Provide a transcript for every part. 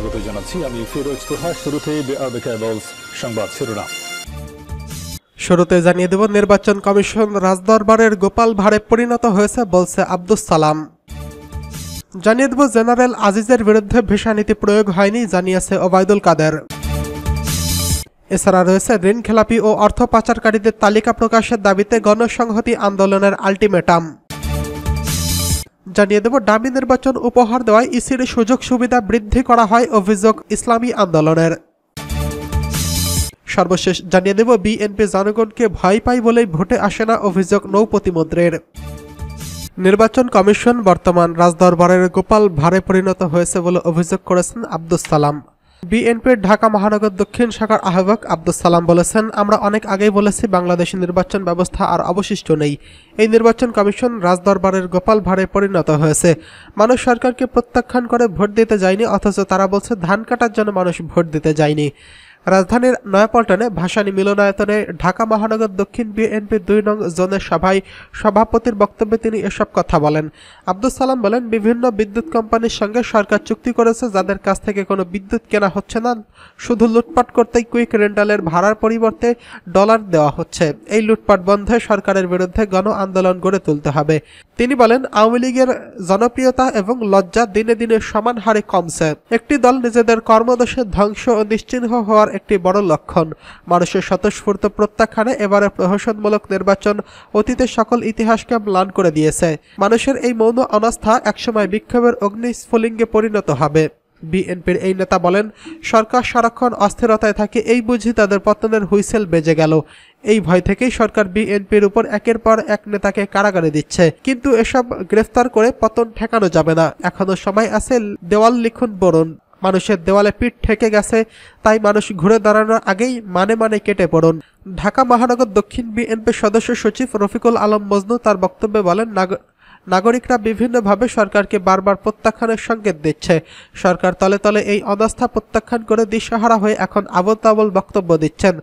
স্বাগত জানাচ্ছি আমি ফিরোজ তোহা। শুরুতেই সংবাদ শিরোনাম। শুরুতে জানিয়ে দেব, নির্বাচন কমিশন রাজদরবারের গোপাল ভাঁড়ে পরিণত হয়েছে বলছে আব্দুস সালাম। জানিয়ে দেব, জেনারেল আজিজের বিরুদ্ধে ভিসা নীতি প্রয়োগ হয়নি, জানিয়েছে ওবায়দুল কাদের। এছাড়া রয়েছে ঋণ খেলাপি ও অর্থ পাচারকারীদের তালিকা প্রকাশের দাবিতে গণসংহতি আন্দোলনের আলটিমেটাম। জানিয়ে দেব, ডামি নির্বাচন উপহার দেওয়ায় ইসির সুযোগ সুবিধা বৃদ্ধি করা হয়, অভিযোগ ইসলামী আন্দোলনের। সর্বশেষ জানিয়ে দেব, বিএনপি জনগণকে ভয় পায় বলেই ভোটে আসে না, অভিযোগ নৌ প্রতিমন্ত্রীর। নির্বাচন কমিশন বর্তমান রাজদরবারের গোপাল ভাঁড়ে পরিণত হয়েছে বলে অভিযোগ করেছেন আব্দুস সালাম। বিএনপির ঢাকা মহানগর দক্ষিণ শাখার আহ্বায়ক আব্দুস সালাম বলেছেন, আমরা অনেক আগেই বলেছি বাংলাদেশের নির্বাচন ব্যবস্থা আর অবশিষ্ট নেই। এই নির্বাচন কমিশন রাজদরবারের গোপাল ভাঁড়ে পরিণত হয়েছে। মানুষ সরকারকে প্রত্যাখ্যান করে ভোট দিতে যায়নি, অথচ তারা বলছে ধান কাটার জন্য মানুষ ভোট দিতে যায়নি। রাজধানীর নয়াপল্টনে ভাসানী মিলনায়তনে ঢাকা মহানগর দক্ষিণ বিএনপির ২ নং জোনের সভায় সভাপতির বক্তব্যে তিনি এসব কথা বলেন। আব্দুস সালাম বলেন, বিভিন্ন বিদ্যুৎ কোম্পানির সঙ্গে সরকার চুক্তি করেছে, যাদের কাছ থেকে কোনো বিদ্যুৎ কেনা হচ্ছে না, শুধু লুটপাট করতেই কুইক রেন্টালের ভাড়ার পরিবর্তে ডলার দেওয়া হচ্ছে। এই লুটপাট বন্ধে সরকারের বিরুদ্ধে গণ আন্দোলন গড়ে তুলতে হবে। তিনি বলেন, আওয়ামী লীগের জনপ্রিয়তা এবং লজ্জা দিনে দিনে সমান হারে কমছে। একটি দল নিজেদের কর্মদোষে ধ্বংস ও নিশ্চিহ্ন হওয়ার একটি বড় লক্ষণ। মানুষের স্বতঃস্ফূর্ত প্রত্যাখ্যানে এবারে প্রহসনমূলক নির্বাচন অতীতের সকল ইতিহাসকে ম্লান করে দিয়েছে। মানুষের এই মৌন অনাস্থা একসময় বিক্ষোভের অগ্নিস্ফুলিঙ্গে পরিণত হবে। বিএনপির এই নেতা বলেন, সরকার সারাক্ষণ অস্থিরতায় থাকে, এই বুঝি তাদের পতনের হুইসেল বেজে গেল। এই ভয় থেকেই সরকার বিএনপির উপর একের পর এক নেতাকে কারাগারে দিচ্ছে। কিন্তু এসব গ্রেফতার করে পতন ঠেকানো যাবে না, এখনো সময় আছে, দেওয়াল লিখুন বরুণ। মানুষের দেওয়ালে পিঠ ঠেকে গেছে, তাই মানুষ ঘুরে দাঁড়ানোর আগেই মানে কেটে পড়ুন। ঢাকা মহানগর দক্ষিণ বিএনপির সদস্য সচিব রফিকুল আলম মজনু তার বক্তব্যে বলেন, নাগরিকরা বিভিন্নভাবে সরকারকে বারবার প্রত্যাখ্যানের সংকেত দিচ্ছে। সরকার তলে তলে এই অনাস্থা প্রত্যাখ্যান করে দিশেহারা হয়ে এখন আবোল তাবোল বক্তব্য দিচ্ছেন।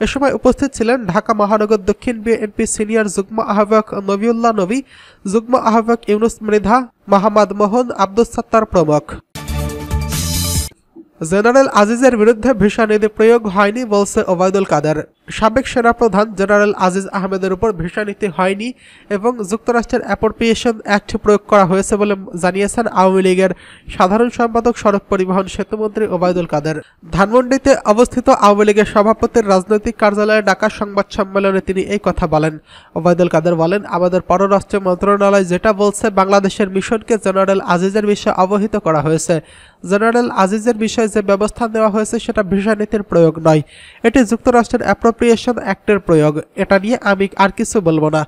এ সময় উপস্থিত ছিলেন ঢাকা মহানগর দক্ষিণ বিএনপি সিনিয়র যুগ্ম আহ্বায়ক নবিউল্লাহ নবী, যুগ্ম আহ্বায়ক ইউনুস মৃধা, মোহাম্মদ মোহন, আব্দুস সাত্তার প্রমুখ। জেনারেল আজিজের বিরুদ্ধে ভিসা নীতি প্রয়োগ হয়নি বলছে ওবায়দুল কাদের। সাবেক সেনাপ্রধান জেনারেল আজিজ আহমেদের উপর ভিসা নীতি হয়নি এবং যুক্তরাষ্ট্রের অ্যাপ্রোপ্রিয়েশন অ্যাক্ট প্রয়োগ করা হয়েছে বলে জানিয়েছেন আওয়ামী লীগের সাধারণ সম্পাদক সড়ক পরিবহন সেতুমন্ত্রী ওবায়দুল কাদের। ধানমন্ডিতে অবস্থিত আওয়ামী লীগের সভাপতির রাজনৈতিক কার্যালয়ে ডাকা সংবাদ সম্মেলনে তিনি এই কথা বলেন। ওবায়দুল কাদের বলেন, আমাদের পররাষ্ট্র মন্ত্রণালয় যেটা বলছে, বাংলাদেশের মিশনকে জেনারেল আজিজের বিষয়ে অবহিত করা হয়েছে। জেনারেল আজিজের বিষয়ে যে ব্যবস্থা নেওয়া হয়েছে সেটা ভিসা নীতির প্রয়োগ নয়, এটি যুক্তরাষ্ট্রের অ্যাপ্রোপ্রিয়েশন অ্যাক্টের প্রয়োগ। এটা নিয়ে আমি আর কিছু বলবো না।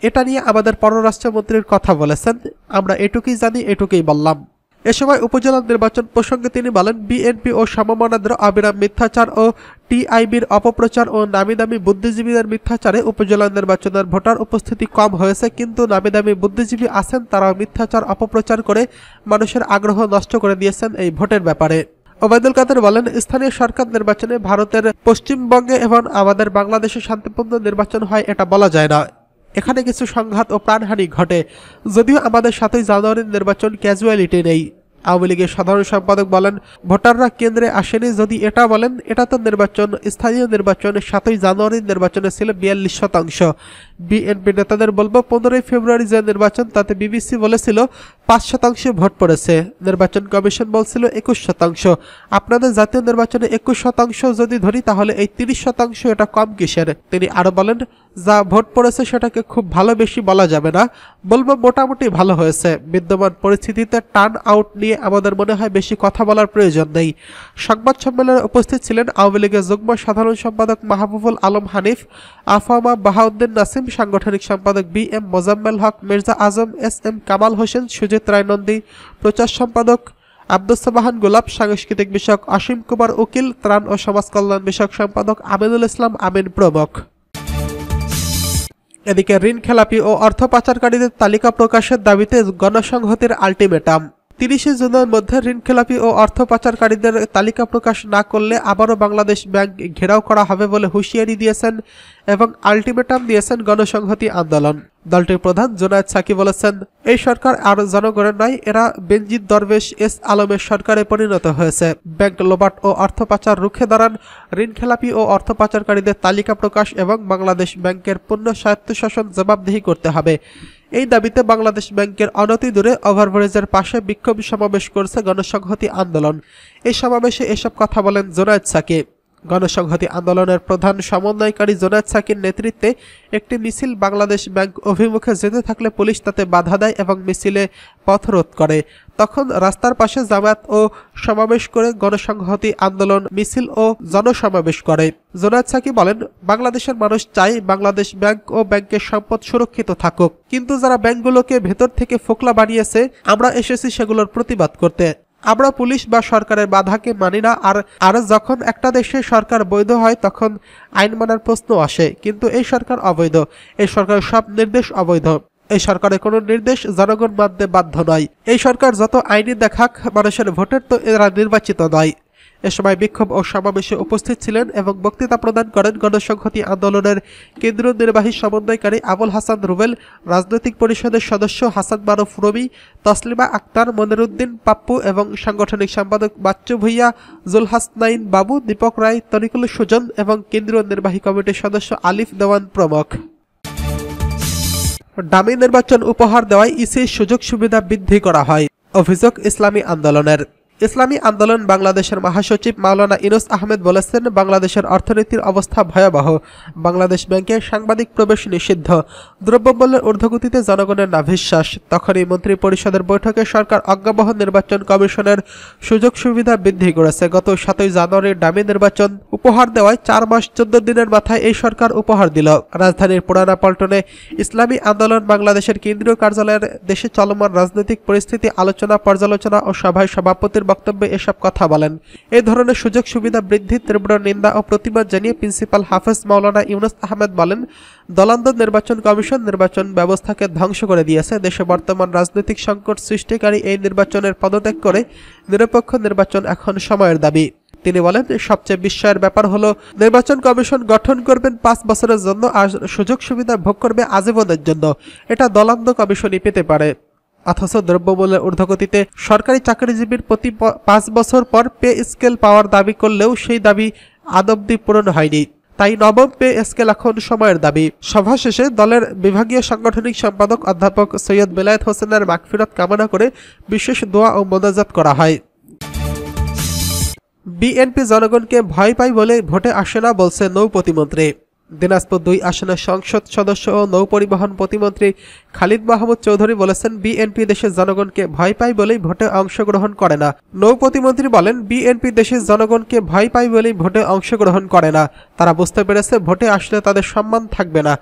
এটা নিয়ে আমাদের পররাষ্ট্রমন্ত্রীর কথা বলেছেন, আমরা এটুকুই জানি, এটুকুই বললাম। এ সময় উপজেলা নির্বাচন প্রসঙ্গে তিনি বলেন, বিএনপি ও সমমনাদের অবিরাম মিথ্যাচার ও টিআইবির অপপ্রচার ও নামিদামি বুদ্ধিজীবীদের মিথ্যাচারে উপজেলা নির্বাচনের ভোটার উপস্থিতি কম হয়েছে, কিন্তু নামিদামি বুদ্ধিজীবী আছেন, তারাও মিথ্যাচার অপপ্রচার করে মানুষের আগ্রহ নষ্ট করে দিয়েছেন এই ভোটের ব্যাপারে। ওবায়দুল কাদের বলেন, স্থানীয় সরকার নির্বাচনে ভারতের পশ্চিমবঙ্গে এবং আমাদের বাংলাদেশে শান্তিপূর্ণ নির্বাচন হয় এটা বলা যায় না। এখানে কিছু সংঘাত ও প্রাণহানি ঘটে, যদিও আমাদের 7ই জানুয়ারির নির্বাচন ক্যাজুয়ালিটি নেই। আওয়ামী লীগের সাধারণ সম্পাদক বলেন, ভোটাররা কেন্দ্রে আসেনি যদি এটা বলেন, এটা তো নির্বাচন, স্থানীয় নির্বাচনে 7ই জানুয়ারির নির্বাচনে ছিল 42%। বিএনপি নেতাদের বলবো, 15ই ফেব্রুয়ারি যে নির্বাচন তাতে বিবিসি বলেছিল 5% ভোট পড়েছে, নির্বাচন কমিশন বলছিল 21%। আপনাদের জাতীয় নির্বাচনে 21% যদি ধরি, তাহলে এই 30% এটা কম কিসের? তিনি আরো বলেন, যা ভোট পড়েছে সেটাকে খুব ভালো বেশি বলা যাবে না, বলবো মোটামুটি ভালো হয়েছে। বিদ্যমান পরিস্থিতিতে টার্ন আউট নিয়ে আমাদের মনে হয় বেশি কথা বলার প্রয়োজন নেই। সংবাদ সম্মেলনে উপস্থিত ছিলেন আওয়ামী লীগের যুগ্ম সাধারণ সম্পাদক মাহবুবুল আলম হানিফ, আফামা বাহাউদ্দিন নাসিম, সাংগঠনিক সম্পাদক বিএম মোজাম্মেল হক, মির্জা আজম, এসএম কামাল হোসেন, সুজিত রায় নন্দী, প্রচার সম্পাদক আব্দুস সাবাহান গোলাপ, সাংস্কৃতিক বিষয়ক অসীম কুমার উকিল, ত্রাণ ও সমাজ কল্যাণ বিষয়ক সম্পাদক আমিনুল ইসলাম আমিন প্রমুখ। এদিকে ঋণ খেলাপি ও অর্থ পাচারকারীদের তালিকা প্রকাশের দাবিতে গণসংহতির আলটিমেটাম। 30 জুনের মধ্যে ঋণখেলাপি ও অর্থ পাচারকারীদের তালিকা প্রকাশ না করলে আবারও বাংলাদেশ ব্যাংক ঘেরাও করা হবে বলে হুঁশিয়ারি দিয়েছেন এবং আলটিমেটাম দিয়েছেন গণসংহতি আন্দোলন। দলটির প্রধান জোনায়েদ সাকি বলেছেন, এই সরকার আর জনগণের নয়, এরা বেনজির দরবেশ এস আলমের সরকারে পরিণত হয়েছে। ব্যাংক লোবাট ও অর্থ পাচার রুখে দাঁড়ান, ঋণখেলাপি ও অর্থ পাচারকারীদের তালিকা প্রকাশ এবং বাংলাদেশ ব্যাংকের পূর্ণ স্বায়ত্তশাসন জবাবদিহি করতে হবে। এই দাবিতে বাংলাদেশ ব্যাংকের অনতি দূরে ওভারব্রিজের পাশে বিক্ষোভ সমাবেশ করছে গণসংহতি আন্দোলন। এই সমাবেশে এসব কথা বলেন জোনায়েদ সাকি। গণসংহতি আন্দোলনের প্রধান সমন্বয়কারী জোনায়েদ সাকির নেতৃত্বে একটি মিছিল বাংলাদেশ ব্যাংক অভিমুখে যেতে থাকলে পুলিশ তাতে বাধা দেয় এবং মিছিলে পথরোধ করে। তখন রাস্তার পাশে জামায়াত ও সমাবেশ করে গণসংহতি আন্দোলন মিছিল ও জনসমাবেশ করে। জোনায়েদ সাকি বলেন, বাংলাদেশের মানুষ চায় বাংলাদেশ ব্যাংক ও ব্যাংকের সম্পদ সুরক্ষিত থাকুক, কিন্তু যারা ব্যাংকগুলোকে ভেতর থেকে ফোকলা বানিয়েছে, আমরা এসেছি সেগুলোর প্রতিবাদ করতে। আমরা পুলিশ বা সরকারের বাধাকে মানি না। আর যখন একটা দেশে সরকার বৈধ হয় তখন আইন মানার প্রশ্ন আসে, কিন্তু এই সরকার অবৈধ। এই সরকারের সব নির্দেশ অবৈধ। এই সরকারের কোনো নির্দেশ জনগণ মানতে বাধ্য নয়। এই সরকার যত আইনি দেখাক, মানুষের ভোটের তো এরা নির্বাচিত নয়। এ সময় বিক্ষোভ ও সমাবেশে উপস্থিত ছিলেন এবং বক্তৃতা প্রদান করেন গণসংহতি আন্দোলনের কেন্দ্রীয় নির্বাহী সমন্বয়কারী আবুল হাসান রুবেল, রাজনৈতিক পরিষদের সদস্য হাসান মারুফ রবি, তসলিমা আক্তার, মনিরুদ্দিন পাপ্পু এবং সাংগঠনিক সম্পাদক বাচ্চু ভুইয়া, জুলহাসনাইন বাবু, দীপক রায়, তরিকুল সুজন এবং কেন্দ্রীয় নির্বাহী কমিটির সদস্য আলিফ দেওয়ান প্রমুখ। ডামি নির্বাচন উপহার দেওয়ায় ইসির সুযোগ সুবিধা বৃদ্ধি করা হয়, অভিযোগ ইসলামী আন্দোলনের। ইসলামী আন্দোলন বাংলাদেশের মহাসচিব মাওলানা ইউনুস আহমেদ বলেছেন, বাংলাদেশের অর্থনীতির অবস্থা ভয়াবহ। বাংলাদেশ ব্যাংকে সাংবাদিক প্রবেশ নিষিদ্ধ। দ্রব্যমূল্যের ঊর্ধ্বগতিতে জনগণের নাভিশ্বাস। তখনই মন্ত্রী পরিষদের বৈঠকে সরকার অজ্ঞাবহ নির্বাচন কমিশনের সুযোগ সুবিধা বৃদ্ধি করেছে। গত 7 জানুয়ারির ডামি নির্বাচন উপহার দেওয়ায় 4 মাস 14 দিনের মাথায় এই সরকার উপহার দিল। রাজধানীর পুরানা পল্টনে ইসলামী আন্দোলন বাংলাদেশের কেন্দ্রীয় কার্যালয়ের দেশে চলমান রাজনৈতিক পরিস্থিতি আলোচনা, পর্যালোচনা ও সভায় সভাপতির বক্তব্যে এসব কথা বলেন। এই ধরনের সুযোগ সুবিধা বৃদ্ধির তীব্র নিন্দা ও প্রতিবাদ জানিয়ে প্রিন্সিপাল হাফেজ মাওলানা ইউনুস আহমেদ বলেন, দলান্ধ নির্বাচন কমিশন নির্বাচন ব্যবস্থাকে ধ্বংস করে দিয়েছে। দেশে বর্তমান রাজনৈতিক সংকট সৃষ্টিকারী এই নির্বাচনের পদত্যাগ করে নিরপেক্ষ নির্বাচন এখন সময়ের দাবি। তিনি বলেন, সবচেয়ে বিস্ময়ের ব্যাপার হলো নির্বাচন কমিশন গঠন করবেন 5 বছরের জন্য আর সুযোগ সুবিধা ভোগ করবে আজীবনের জন্য। এটা দলান্ধ কমিশনই পেতে পারে। অথচ দ্রব্যমূল্যের ঊর্ধ্বগতিতে সরকারি চাকরিজীবীর প্রতি 5 বছর পর পে স্কেল পাওয়ার দাবি করলেও সেই দাবি আদবদি পূরণ হয়নি। তাই নবম পে স্কেল এখন সময়ের দাবি। সভা শেষে দলের বিভাগীয় সাংগঠনিক সম্পাদক অধ্যাপক সৈয়দ বেলায়েত হোসেনের মাগফিরাত কামনা করে বিশেষ দোয়া ও মোনাজাত করা হয়। বিএনপি জনগণকে ভয় পায় বলে ভোটে আসে না বলছে নৌ প্রতিমন্ত্রী। দিনাজপুর 2 আসনের সংসদ সদস্য ও নৌ পরিবহন প্রতিমন্ত্রী খালিদ মাহমুদ চৌধুরী বলেছেন, বিএনপি দেশের জনগণকে ভয় পায় বলেই ভোটে অংশগ্রহণ করে না। নৌ প্রতিমন্ত্রী বলেন, বিএনপি দেশের জনগণকে ভয় পায় বলেই ভোটে অংশগ্রহণ করে না। তারা বুঝতে পেরেছে ভোটে আসলে তাদের সম্মান থাকবে না।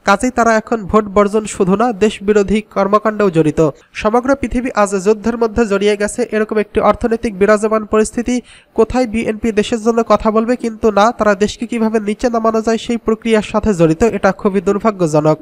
কাজেই তারা এখন ভোট বর্জন শুধু না, দেশ বিরোধী কর্মকাণ্ডেও জড়িত। সমগ্র পৃথিবী আজ যুদ্ধের মধ্যে জড়িয়ে গেছে। এরকম একটি অর্থনৈতিক বিরাজমান পরিস্থিতি, কোথায় বিএনপি দেশের জন্য কথা বলবে? কিন্তু না, তারা দেশকে কিভাবে নিচে নামানো যায় সেই প্রক্রিয়ার সাথে জড়িত। এটা খুবই দুর্ভাগ্যজনক।